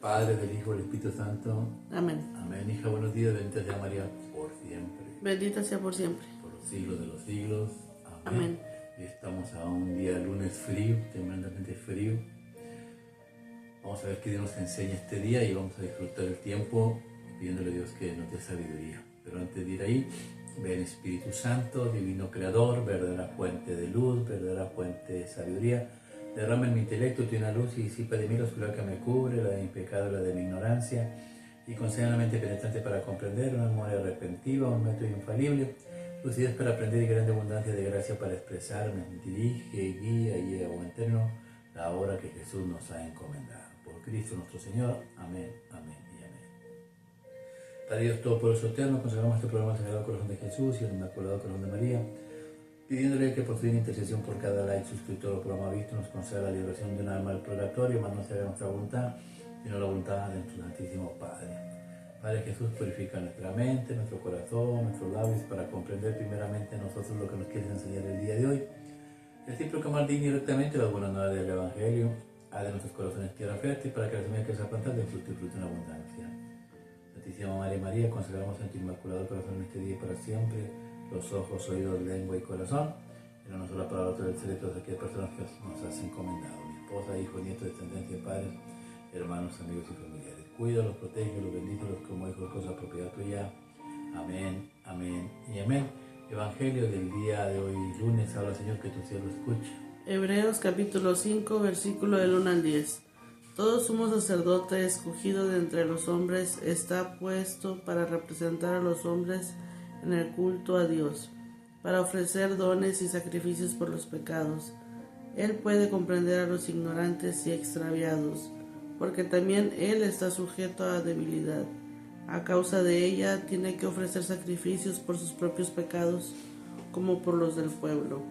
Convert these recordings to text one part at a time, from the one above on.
Padre, del Hijo, del Espíritu Santo. Amén. Amén. Hija, buenos días, bendita sea María por siempre, Bendita sea por siempre. por los siglos de los siglos. Amén. Estamos a un día lunes frío, tremendamente frío. Vamos a ver qué Dios nos enseña este día y vamos a disfrutar el tiempo pidiéndole a Dios que nos dé sabiduría. Pero antes de ir ahí, ven Espíritu Santo, Divino Creador, verdadera fuente de luz, verdadera fuente de sabiduría. Derrama en mi intelecto tu una luz y disipa de mí la oscuridad que me cubre, la de mi pecado, la de mi ignorancia, y concede una mente penetrante para comprender, una memoria repentiva, un método infalible, lucidez para aprender y grande abundancia de gracia para expresarme. Dirige, guía y lleva a buen término la obra que Jesús nos ha encomendado. Por Cristo nuestro Señor. Amén, amén y amén. Padre Dios Todopoderoso Eterno, consagramos este programa al Sagrado Corazón de Jesús y al Inmaculado Corazón de María, pidiéndole que por su intercesión por cada like, suscriptor o programa visto nos conceda la liberación de un alma del purgatorio, más no se haga nuestra voluntad, sino la voluntad de nuestro Santísimo Padre. Padre Jesús, purifica nuestra mente, nuestro corazón, nuestros labios, para comprender primeramente nosotros lo que nos quieres enseñar el día de hoy. Y así proclamar directamente las buenas nuevas del Evangelio, a de nuestros corazones tierra fértil, para que la semilla que se planta de fruto y fruto en abundancia. Santísima Madre María, consagramos en tu Inmaculado Corazón en este día y para siempre los ojos, oídos, lengua y corazón, y no solo para otro del ser de todas aquellas personas que nos has encomendado, mi esposa, hijo, nieto, descendencia, padres, hermanos, amigos y familiares. Cuídalos, protégelos, bendícelos como hijos, cosa propiedad tuya. Amén, amén y amén. Evangelio del día de hoy, lunes, habla Señor, que tu siervo escuche. Hebreos capítulo 5, versículo del 1 al 10. Todo sumo sacerdote escogido de entre los hombres está puesto para representar a los hombres en el culto a Dios, para ofrecer dones y sacrificios por los pecados. Él puede comprender a los ignorantes y extraviados, porque también él está sujeto a debilidad. A causa de ella tiene que ofrecer sacrificios por sus propios pecados, como por los del pueblo.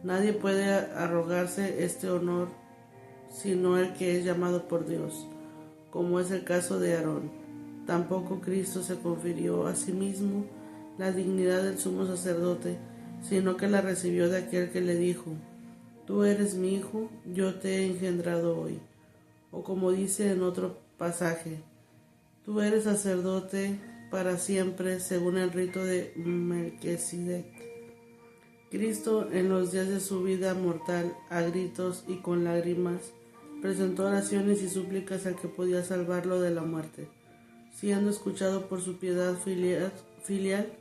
Nadie puede arrogarse este honor sino el que es llamado por Dios, como es el caso de Aarón. Tampoco Cristo se confirió a sí mismo la dignidad del sumo sacerdote, sino que la recibió de aquel que le dijo: Tú eres mi hijo, yo te he engendrado hoy. O como dice en otro pasaje: Tú eres sacerdote para siempre según el rito de Melquisedec. Cristo, en los días de su vida mortal, a gritos y con lágrimas, presentó oraciones y súplicas al que podía salvarlo de la muerte. Siendo escuchado por su piedad filial,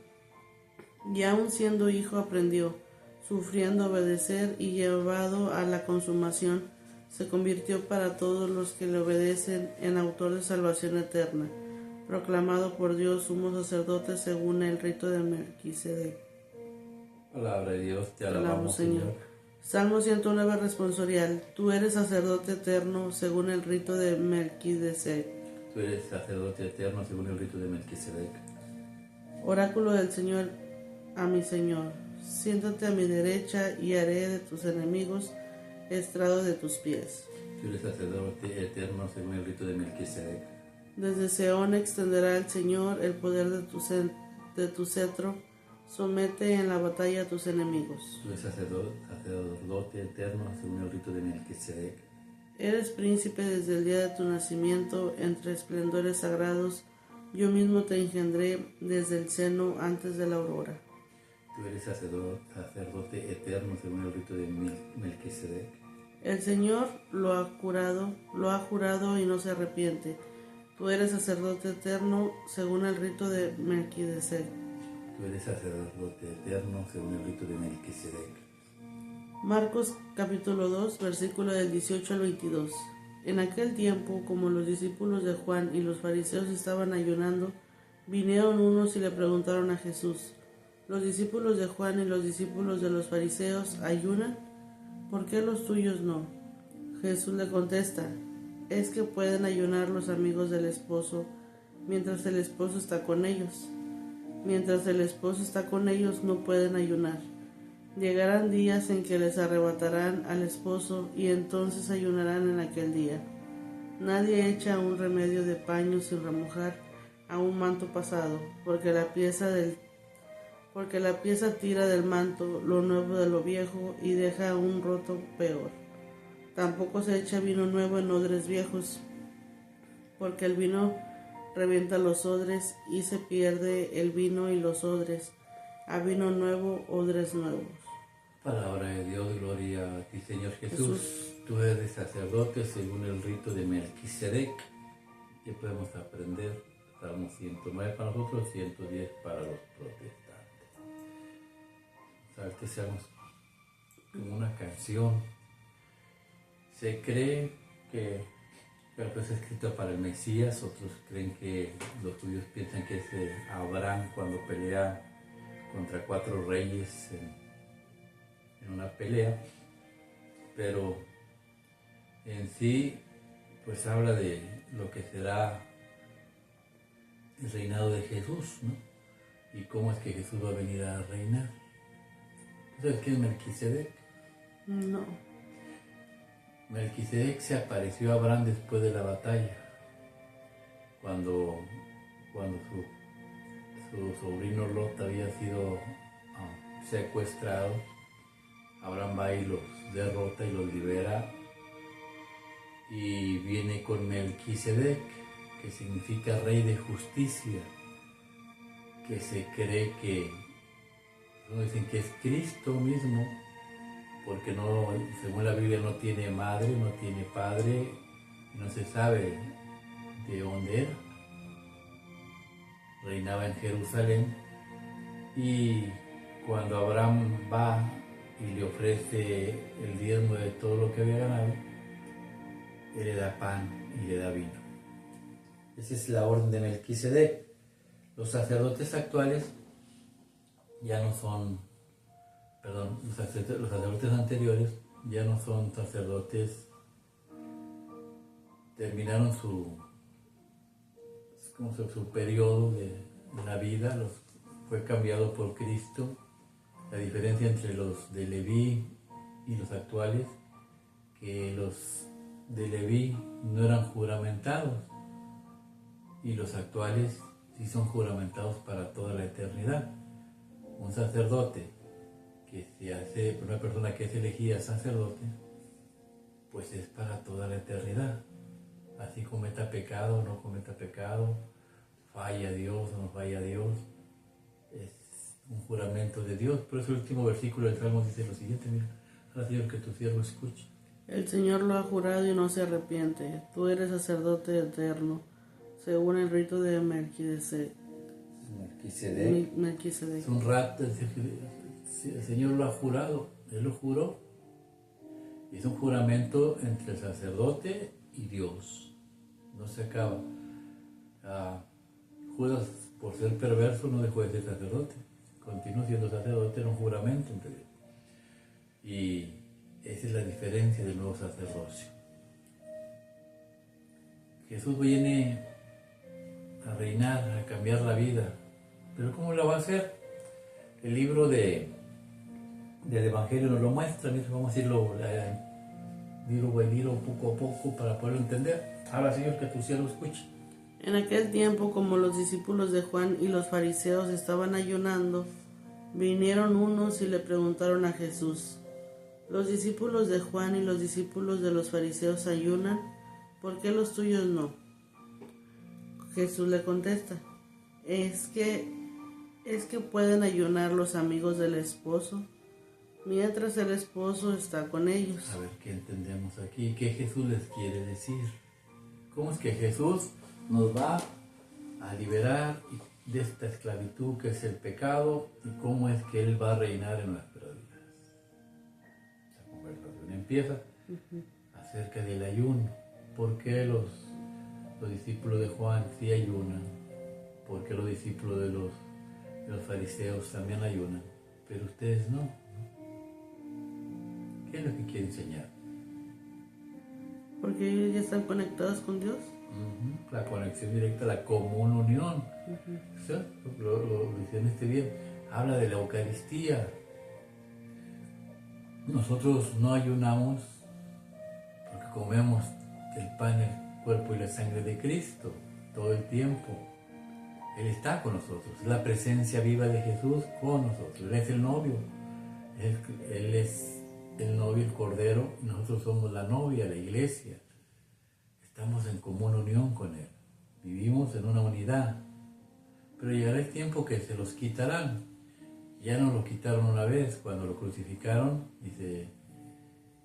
y aun siendo hijo aprendió, sufriendo obedecer, y llevado a la consumación, se convirtió para todos los que le obedecen en autor de salvación eterna, proclamado por Dios sumo sacerdote según el rito de Melquisedec. Palabra de Dios, te alabamos, Señor. Salmo 109, responsorial. Tú eres sacerdote eterno según el rito de Melquisedec. Tú eres sacerdote eterno según el rito de Melquisedec. Oráculo del Señor a mi Señor. Siéntate a mi derecha y haré de tus enemigos estrado de tus pies. Tú eres sacerdote eterno según el rito de Melquisedec. Desde Seón extenderá el Señor el poder de tu cetro. Somete en la batalla a tus enemigos. Tú eres sacerdote eterno según el rito de Melquisedec. Eres príncipe desde el día de tu nacimiento, entre esplendores sagrados. Yo mismo te engendré desde el seno antes de la aurora. Tú eres sacerdote eterno según el rito de Melquisedec. El Señor lo ha jurado y no se arrepiente. Tú eres sacerdote eterno según el rito de Melquisedec. Tú eres sacerdote eterno según el rito de Melquisedec. Marcos capítulo 2, versículo del 18 al 22. En aquel tiempo, como los discípulos de Juan y los fariseos estaban ayunando, vinieron unos y le preguntaron a Jesús: ¿Los discípulos de Juan y los discípulos de los fariseos ayunan? ¿Por qué los tuyos no? Jesús le contesta: es que pueden ayunar los amigos del esposo mientras el esposo está con ellos. Mientras el esposo está con ellos no pueden ayunar. Llegarán días en que les arrebatarán al esposo y entonces ayunarán en aquel día. Nadie echa un remedio de paño sin remojar a un manto pasado, porque la pieza tira del manto lo nuevo de lo viejo y deja un roto peor. Tampoco se echa vino nuevo en odres viejos, porque el vino revienta los odres y se pierde el vino y los odres. A vino nuevo, odres nuevos. Palabra de Dios, gloria a ti, Señor Jesús. Tú eres sacerdote según el rito de Melquisedec. ¿Qué podemos aprender? Salmo 109 para nosotros, 110 para los protestantes. Sabes que seamos como una canción. Se cree que es escrito para el Mesías, otros creen que los judíos piensan que es Abraham cuando pelea contra 4 reyes en una pelea, pero en sí pues habla de lo que será el reinado de Jesús, ¿no? Y cómo es que Jesús va a venir a reinar. ¿Sabes quién es Melquisedec? No. Melquisedec se apareció a Abraham después de la batalla, cuando su sobrino Lot había sido secuestrado. Abraham va y los derrota y los libera, y viene con Melquisedec, que significa rey de justicia, que se cree que, dicen que es Cristo mismo, porque no, según la Biblia no tiene madre, no tiene padre, no se sabe de dónde era. Reinaba en Jerusalén, y cuando Abraham va y le ofrece el diezmo de todo lo que había ganado, él le da pan y le da vino. Esa es la orden de Melquisedec. Los sacerdotes actuales ya no son, los sacerdotes anteriores ya no son sacerdotes, terminaron su periodo de la vida, fue cambiado por Cristo. La diferencia entre los de Leví y los actuales, que los de Leví no eran juramentados y los actuales sí son juramentados para toda la eternidad. Un sacerdote que se hace, una persona que es elegida sacerdote, pues es para toda la eternidad. Así cometa pecado o no cometa pecado, falla Dios o no falla Dios, es un juramento de Dios. Por eso el último versículo del Salmo dice lo siguiente: mira, ahora Señor, que tu siervo escuche. El Señor lo ha jurado y no se arrepiente. Tú eres sacerdote eterno, según el rito de Melquisedec. Melquisedec. Es un rato, el Señor lo ha jurado, Él lo juró. Y es un juramento entre el sacerdote y Dios. No se acaba. Judas, por ser perverso, no dejó de ser sacerdote. Continúa siendo sacerdote en un juramento entre Dios. Y esa es la diferencia del nuevo sacerdocio. Jesús viene a reinar, a cambiar la vida. ¿Pero cómo la va a hacer? El libro del Evangelio nos lo muestra. Vamos a irlo poco a poco para poderlo entender. Ahora, Señor, que tu siervo escuche. En aquel tiempo, como los discípulos de Juan y los fariseos estaban ayunando, vinieron unos y le preguntaron a Jesús: ¿los discípulos de Juan y los discípulos de los fariseos ayunan? ¿Por qué los tuyos no? Jesús le contesta: ¿Es que pueden ayunar los amigos del esposo mientras el esposo está con ellos? A ver qué entendemos aquí, qué Jesús les quiere decir. ¿Cómo es que Jesús nos va a liberar de esta esclavitud que es el pecado, y cómo es que Él va a reinar en nuestras vidas? La conversación empieza acerca del ayuno. ¿Por qué los discípulos de Juan sí ayunan? ¿Por qué los discípulos de los fariseos también ayunan, pero ustedes no? ¿Qué es lo que quiere enseñar? Porque ellos ya están conectados con Dios. La conexión directa, la común unión. ¿Sí? Lo dice bien. Habla de la Eucaristía. Nosotros no ayunamos porque comemos el pan, el cuerpo y la sangre de Cristo todo el tiempo. Él está con nosotros, es la presencia viva de Jesús con nosotros. Él es el novio, Él es el novio, el cordero, y nosotros somos la novia, la iglesia. Estamos en común unión con Él. en una unidad, pero llegará el tiempo que se los quitarán. Ya no lo quitaron una vez cuando lo crucificaron, dice,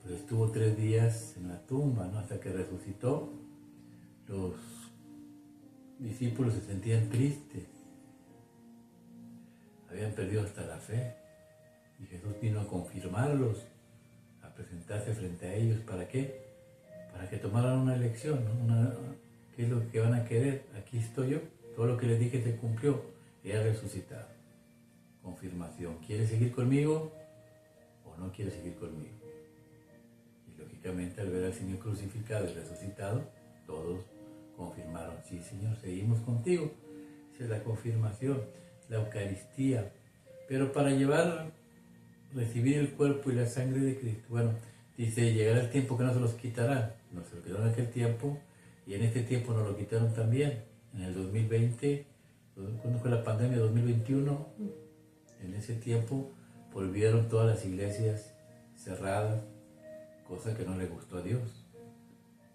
pues estuvo 3 días en la tumba, ¿no? Hasta que resucitó. Los discípulos se sentían tristes, habían perdido hasta la fe, y Jesús vino a confirmarlos, a presentarse frente a ellos. ¿Para qué? Para que tomaran una elección, ¿no? ¿Qué es lo que van a querer? Aquí estoy yo, todo lo que les dije se cumplió, he resucitado. Confirmación, ¿quiere seguir conmigo o no quiere seguir conmigo? Y lógicamente al ver al Señor crucificado y resucitado, todos confirmaron, sí Señor, seguimos contigo. Esa es la confirmación, la Eucaristía. Pero para recibir el cuerpo y la sangre de Cristo, bueno, dice, llegará el tiempo que no se los quitarán. No se lo quitaron en aquel tiempo, y en este tiempo nos lo quitaron también. En el 2020, ¿cuándo fue la pandemia? 2021. En ese tiempo volvieron todas las iglesias cerradas, cosa que no le gustó a Dios.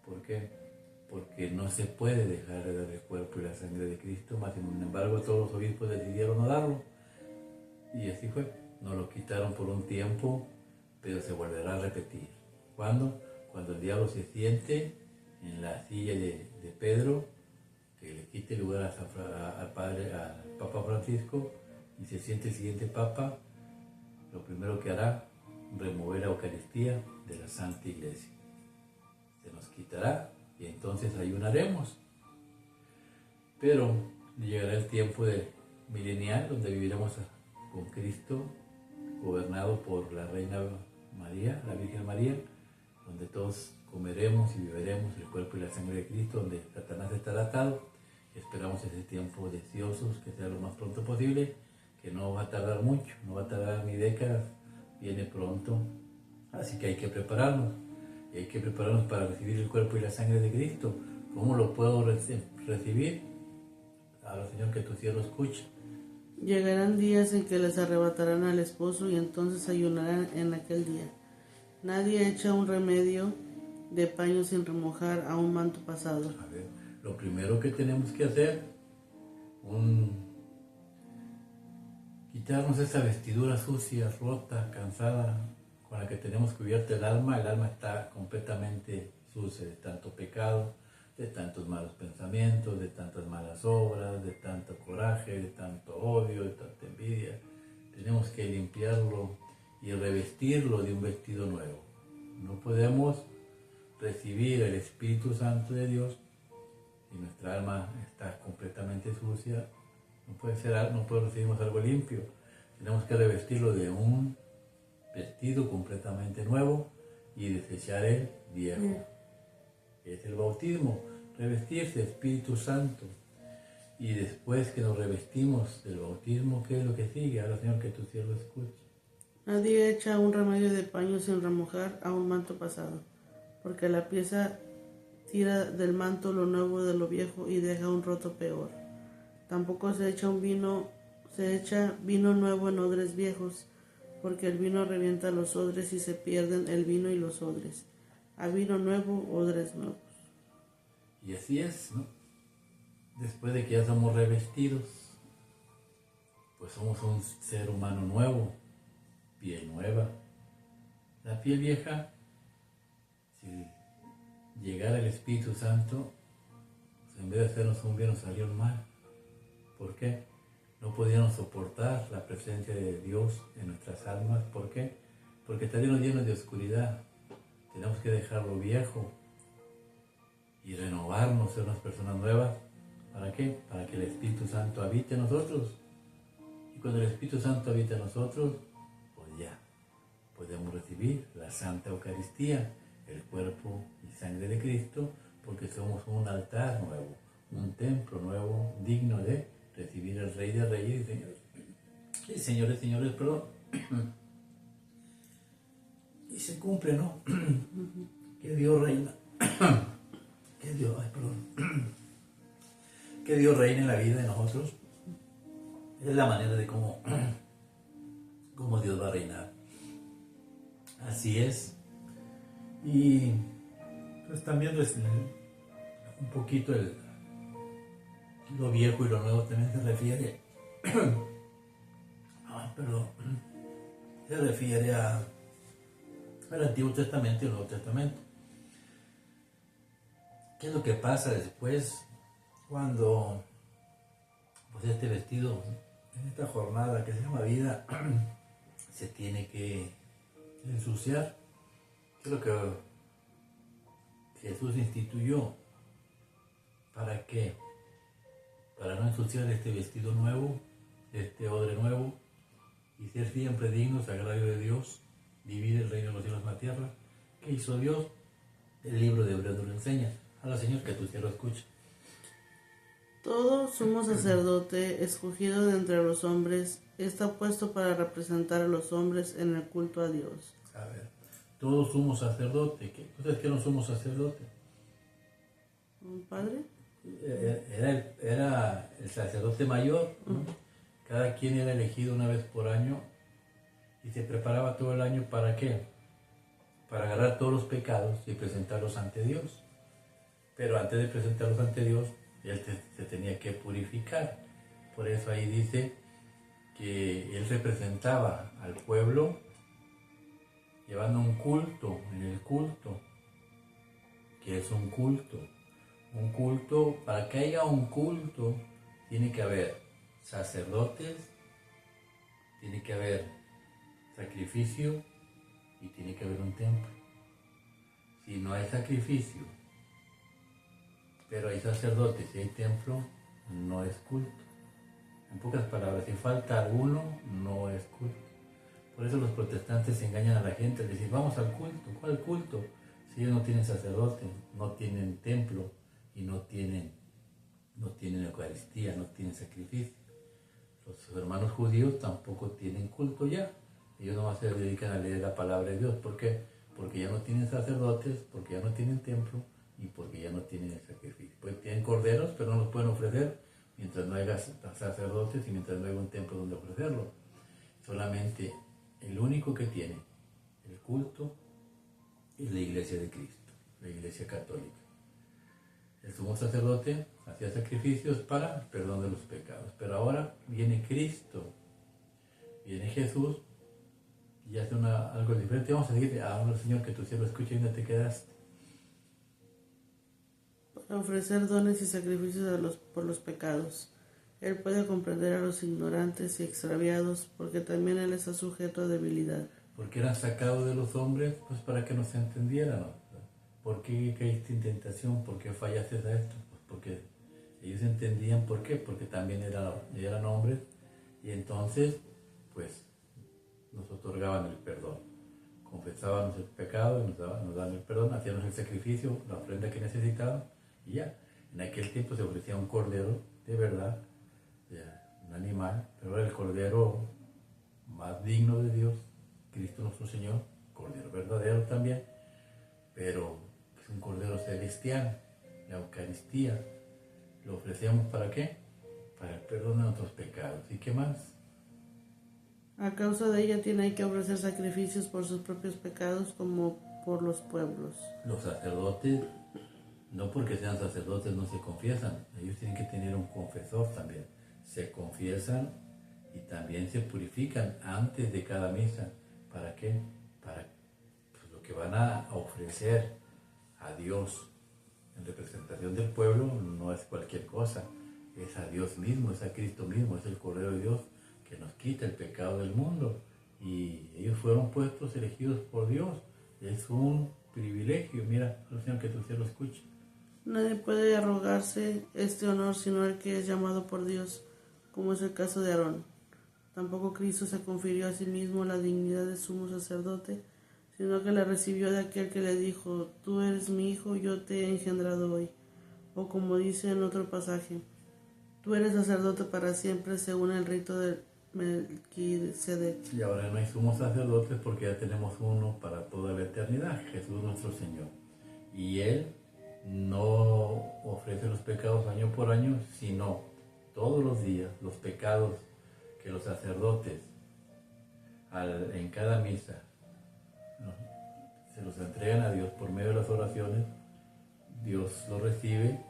¿Por qué? Porque no se puede dejar de dar el cuerpo y la sangre de Cristo, mas sin embargo todos los obispos decidieron no darlo. Y así fue, nos lo quitaron por un tiempo, pero se volverá a repetir. ¿Cuándo? Cuando el diablo se siente en la silla de Pedro, que le quite lugar al Papa Francisco, y se siente el siguiente Papa, lo primero que hará, remover la Eucaristía de la Santa Iglesia. Se nos quitará y entonces ayunaremos. Pero llegará el tiempo milenial donde viviremos con Cristo, gobernado por la Reina María, la Virgen María, donde todos comeremos y beberemos el cuerpo y la sangre de Cristo, donde Satanás estará atado. Esperamos ese tiempo deseosos, que sea lo más pronto posible, que no va a tardar mucho, no va a tardar ni décadas, viene pronto. Así que hay que prepararnos, y hay que prepararnos para recibir el cuerpo y la sangre de Cristo. ¿Cómo lo puedo recibir? Ahora, Señor, que tu siervo escucha. Llegarán días en que les arrebatarán al esposo y entonces ayunarán en aquel día. Nadie echa un remedio de paño sin remojar a un manto pasado. A ver, lo primero que tenemos que hacer, quitarnos esa vestidura sucia, rota, cansada, con la que tenemos cubierta el alma. El alma está completamente sucia de tanto pecado, de tantos malos pensamientos, de tantas malas obras, de tanto coraje, de tanto odio, de tanta envidia. Tenemos que limpiarlo y revestirlo de un vestido nuevo. No podemos recibir el Espíritu Santo de Dios y nuestra alma está completamente sucia. No recibimos algo limpio. Tenemos que revestirlo de un vestido completamente nuevo y desechar el viejo. Es el bautismo, revestirse del Espíritu Santo. Y después que nos revestimos del bautismo, ¿qué es lo que sigue? Ahora, Señor, que tu siervo escuche. Nadie echa un remedio de paño sin remojar a un manto pasado, porque la pieza tira del manto lo nuevo de lo viejo y deja un roto peor. Tampoco se echa vino nuevo en odres viejos, porque el vino revienta los odres y se pierden el vino y los odres. A vino nuevo, odres nuevos. Y así es, ¿no? Después de que ya somos revestidos, pues somos un ser humano nuevo, piel nueva. La piel vieja, si llegara el Espíritu Santo, pues en vez de hacernos un bien nos salió un mal. ¿Por qué? No podíamos soportar la presencia de Dios en nuestras almas. ¿Por qué? Porque estaríamos llenos de oscuridad. Tenemos que dejar lo viejo y renovarnos, ser unas personas nuevas. ¿Para qué? Para que el Espíritu Santo habite en nosotros. Y cuando el Espíritu Santo habita en nosotros, pues ya podemos recibir la Santa Eucaristía, el cuerpo y sangre de Cristo, porque somos un altar nuevo, un templo nuevo, digno de recibir al Rey de Reyes y Señores, perdón. Y se cumple, ¿no? Que Dios reina. Que Dios reine en la vida de nosotros. Es la manera de cómo Dios va a reinar. Así es. Y pues también un poquito lo viejo y lo nuevo también se refiere, se refiere al Antiguo Testamento y el Nuevo Testamento. ¿Qué es lo que pasa después cuando pues este vestido, en esta jornada que se llama vida, se tiene que ensuciar? ¿Qué es lo que Jesús instituyó? ¿Para qué? Para no ensuciar este vestido nuevo, este odre nuevo, y ser siempre dignos, sagrario de Dios, vivir el reino de los cielos en la tierra. ¿Qué hizo Dios? El libro de Hebreos lo enseña. Ahora, Señor, que tu cielo escuche. Todo sumo sacerdote escogido de entre los hombres está puesto para representar a los hombres en el culto a Dios. A ver, todo sumo sacerdote. ¿Ustedes qué era un sumo sacerdote? ¿Un padre? Era el sacerdote mayor, ¿no? Cada quien era elegido una vez por año y se preparaba todo el año ¿para qué? Para agarrar todos los pecados y presentarlos ante Dios. Pero antes de presentarlos ante Dios, él se tenía que purificar. Por eso ahí dice que él representaba al pueblo llevando un culto, en el culto, que es un culto. Un culto, para que haya un culto, tiene que haber sacerdotes, tiene que haber sacrificio y tiene que haber un templo. Si no hay sacrificio, pero hay sacerdotes y hay templo, no es culto. En pocas palabras, si falta alguno, no es culto. Por eso los protestantes engañan a la gente al decir, vamos al culto. ¿Cuál culto? Si ellos no tienen sacerdote, no tienen templo y no tienen Eucaristía, no tienen sacrificio. Los hermanos judíos tampoco tienen culto ya. Ellos nomás se dedican a leer la palabra de Dios. ¿Por qué? Porque ya no tienen sacerdotes, porque ya no tienen templo y porque ya no tienen el sacrificio. Pues tienen corderos, pero no los pueden ofrecer mientras no haya sacerdotes y mientras no haya un templo donde ofrecerlo. Solamente el único que tiene el culto es la Iglesia de Cristo, la Iglesia Católica. El sumo sacerdote hacía sacrificios para el perdón de los pecados. Pero ahora viene Cristo, viene Jesús y hace algo diferente. Vamos a decirle ahora, Señor, que tu cielo escuche y no te quedaste. Para ofrecer dones y sacrificios por los pecados. Él puede comprender a los ignorantes y extraviados, porque también Él está sujeto a debilidad. Porque eran sacados de los hombres, pues para que nos entendieran, ¿no? ¿Por qué caíste en tentación? ¿Por qué fallaste a esto? Pues porque ellos entendían por qué, porque también eran hombres, y entonces, pues, nos otorgaban el perdón. Confesábamos el pecado y nos daban el perdón, hacíamos el sacrificio, la ofrenda que necesitaban, y ya. En aquel tiempo se ofrecía un cordero, de verdad, un animal, pero era el cordero más digno de Dios, Cristo nuestro Señor, cordero verdadero también, pero es un cordero celestial, la Eucaristía. ¿Lo ofrecemos para qué? Para el perdón de nuestros pecados. ¿Y qué más? A causa de ella tiene que ofrecer sacrificios por sus propios pecados como por los pueblos. Los sacerdotes, no porque sean sacerdotes no se confiesan, ellos tienen que tener un confesor también. Se confiesan y también se purifican antes de cada misa. ¿Para qué? Para pues, lo que van a ofrecer a Dios en representación del pueblo no es cualquier cosa, es a Dios mismo, es a Cristo mismo, es el Cordero de Dios que nos quita el pecado del mundo. Y ellos fueron puestos, elegidos por Dios. Es un privilegio. Mira, Señor, que tu cielo escuche. Nadie puede arrogarse este honor sino el que es llamado por Dios, como es el caso de Aarón. Tampoco Cristo se confirió a sí mismo la dignidad de sumo sacerdote, sino que la recibió de aquel que le dijo, tú eres mi hijo, yo te he engendrado hoy. O como dice en otro pasaje, tú eres sacerdote para siempre según el rito de Melquisedec. Y ahora no hay sumos sacerdotes porque ya tenemos uno para toda la eternidad, Jesús nuestro Señor. Y Él no ofrece los pecados año por año, sino todos los días los pecados que los sacerdotes en cada misa, ¿no?, se los entregan a Dios por medio de las oraciones. Dios los recibe,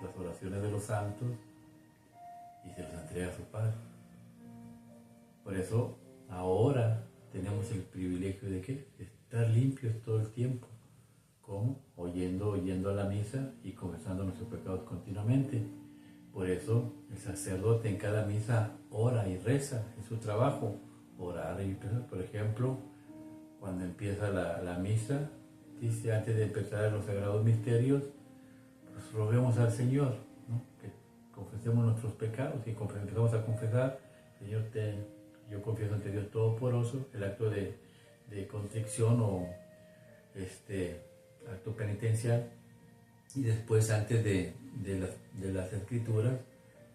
las oraciones de los santos y se los entrega a su Padre. Por eso ahora tenemos el privilegio de ¿qué? De estar limpios todo el tiempo. ¿Cómo? Oyendo a la misa y confesando nuestros pecados continuamente. Por eso el sacerdote en cada misa ora y reza, es su trabajo, orar y rezar. Por ejemplo, cuando empieza la misa, dice antes de empezar los sagrados misterios, pues roguemos al Señor, ¿no? Que confesemos nuestros pecados y empezamos a confesar, Señor, yo confieso ante Dios Todopoderoso, el acto de contrición o acto penitencial, y después antes de las escrituras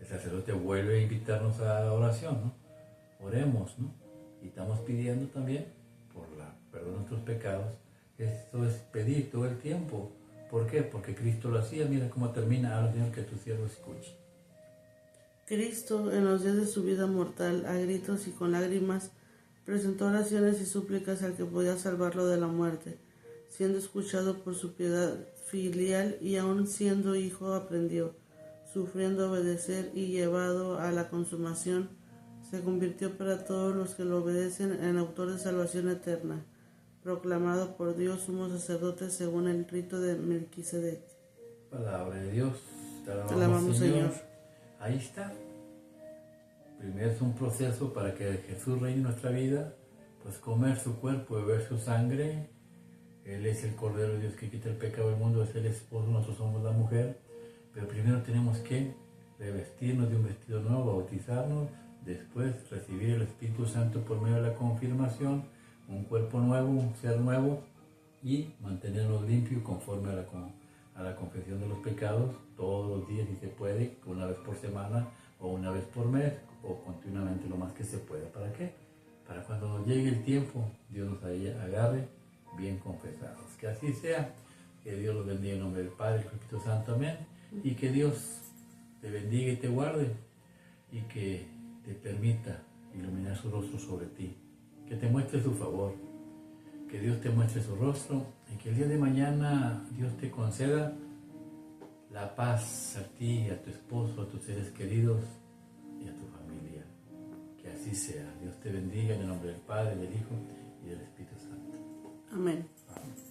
el sacerdote vuelve a invitarnos a la oración, ¿no? Oremos, ¿no? Y estamos pidiendo también por la perdón de nuestros pecados. Esto es pedir todo el tiempo. ¿Por qué? Porque Cristo lo hacía. Mira cómo termina, ahora Señor, que tu siervo escuche. Cristo, en los días de su vida mortal, a gritos y con lágrimas, presentó oraciones y súplicas al que podía salvarlo de la muerte. Siendo escuchado por su piedad filial y aun siendo hijo aprendió, sufriendo obedecer y llevado a la consumación, se convirtió para todos los que lo obedecen en autor de salvación eterna, proclamado por Dios sumo sacerdote según el rito de Melquisedec. Palabra de Dios, te alabamos, Señor. Ahí está. Primero es un proceso para que Jesús reine en nuestra vida, pues comer su cuerpo, beber su sangre. Él es el Cordero de Dios que quita el pecado del mundo, es el esposo, nosotros somos la mujer. Pero primero tenemos que revestirnos de un vestido nuevo, bautizarnos, después recibir el Espíritu Santo por medio de la confirmación, un cuerpo nuevo, un ser nuevo, y mantenernos limpios conforme a la confesión de los pecados todos los días, si se puede, una vez por semana o una vez por mes o continuamente lo más que se pueda. ¿Para qué? Para cuando nos llegue el tiempo, Dios nos agarre bien confesados. Que así sea, que Dios los bendiga en nombre del Padre, del Espíritu Santo, amén, y que Dios te bendiga y te guarde y que te permita iluminar su rostro sobre ti, que te muestre su favor, que Dios te muestre su rostro y que el día de mañana Dios te conceda la paz a ti, a tu esposo, a tus seres queridos y a tu familia. Que así sea. Dios te bendiga en el nombre del Padre, del Hijo y del Espíritu Santo. Amén. Amén.